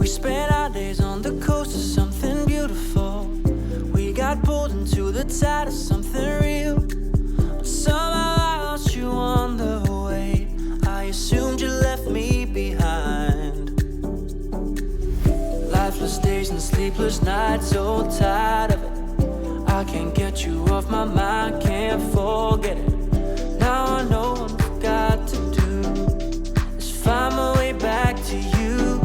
spent our days on the coast of something beautiful. We got pulled into the tide of something real. But somehow I lost you on the way. I assumed you left me behind. Lifeless days and sleepless nights, so tired of it. I can't get you off my mind, can't forget it. Now I know what I've got to do is find my way back to you.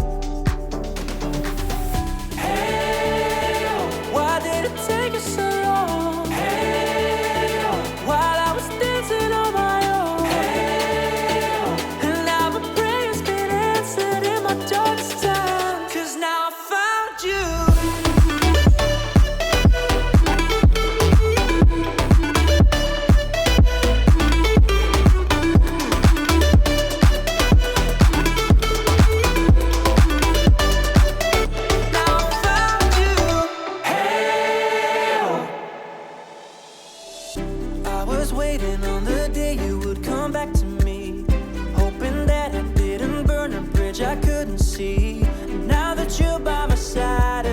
Hey, oh, why did it take us so long? Hey, oh, while I was dancing on my own. Hey, oh, and now my prayers been answered in my darkest time. 'Cause now I found you. Waiting on the day you would come back to me, hoping that I didn't burn a bridge I couldn't see. And now that you're by my side